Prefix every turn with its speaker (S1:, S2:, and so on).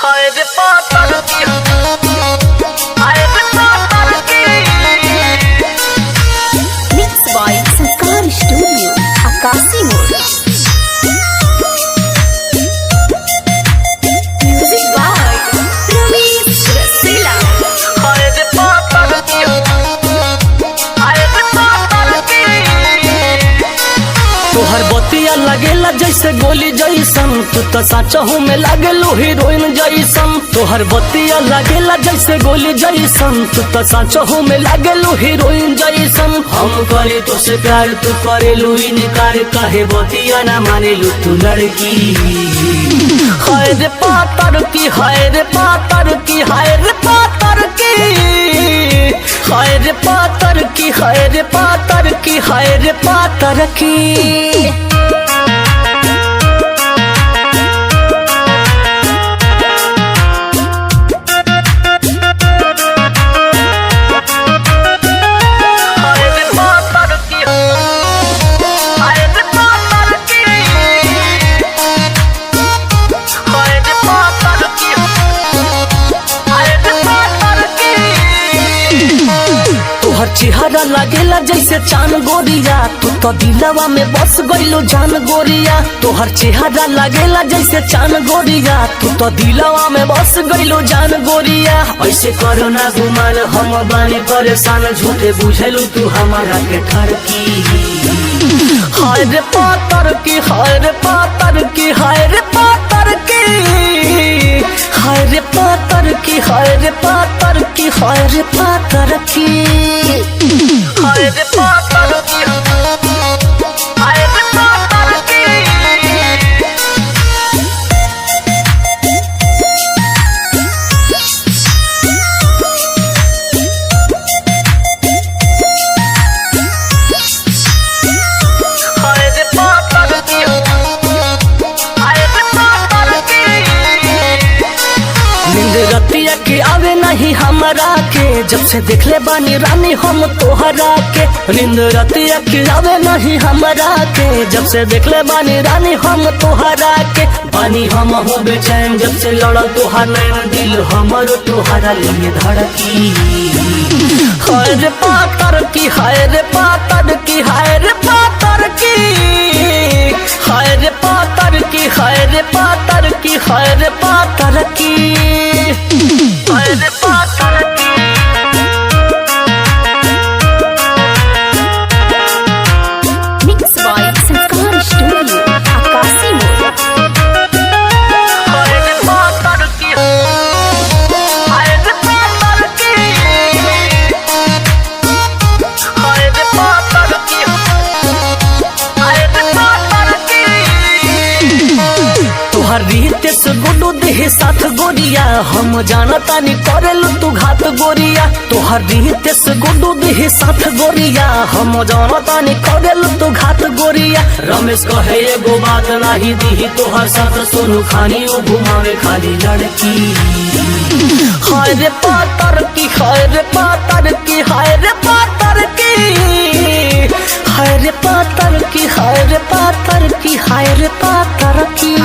S1: हाय रे पातर की, हाय रे पातर की।
S2: Mixed by Sanskar Studio, Akasi Mode. Music by Ramesh Rasila.
S1: हाय रे पातर की, हाय रे पातर की। तोहर बतिया लगेला जैसे गोली जैसन, तू तो साचहू में लागेलू हीरोइन जैसन। तोहर बतिया लगेला जैसे गोली जैसन, तू तो साचहू में लागेलू हीरोइन जैसन। हम करे तो से प्यार, तू करेलू इनकार, काहे बतिया ना मानेलू तू लड़की। हाय रे पातर की, हाय रे पातर की, हाय रे पातर की। हाय रे पातर की, हाय रे पातर की, हाय रे पातर की। तोहर चेहरा लागेला जैसे चांद गोरिया, तू तो दिलवा में बस गइलो जान गोरिया। तोहर चेहरा लागेला जैसे चांद गोरिया, तू तो दिलवा में बस गइलो जान गोरिया। ऐसे करो ना गुमान, हम बानी परेशान, झूठे बुझेलू तू हमारा के ठरकी। हाय रे पातर की, हाय रे पातर की, हाय रे पातर की। हाय रे पातर की, हाय रे पातर की, हाय रे पातर की। हाय रे पातर की, हाय रे पातर की। हाय रे पातर की, हाय रे पातर की। नींद रतिया के आवे नहीं हमरा के, जब से देखले बानी रानी हम तोहरा के। नींद रतिया के आवे नहीं हमरा के, जब से देखले बानी रानी हम तोहरा के। बानी हम हो बेचैन, जब से लड़ा तोहार नैन, दिल हमरो तोहरा लिए धड़की। हाय रे पातर की, हाय रे पातर की, हाय रे पातर की। हाय रे पातर की, हाय रे पातर की, हाय रे पातर की। हाय रे पातर की।
S2: Mixed by Sanskar Studio, Akasi Mode.
S1: हाय रे पातर की, हाय रे पातर की। हाय रे पातर की, हाय रे पातर की। तोहर रीते से गुडू देह साथ गोरिया, हम जानता नहीं करेलू तू घात गोरिया। तोहर रीते से गुडू देह साथ गोरिया, हम जानता नहीं करेलू तू घात गोरिया। रमेश कहे एगो बात नहीं दी तोहर साथ, सोनू खानी ओ घुमावे खाली लड़की। हाय रे पातर की, हाय रे पातर की, हाय रे पातर की। हाय रे पातर की, हाय रे पातर की, हाय रे पातर की।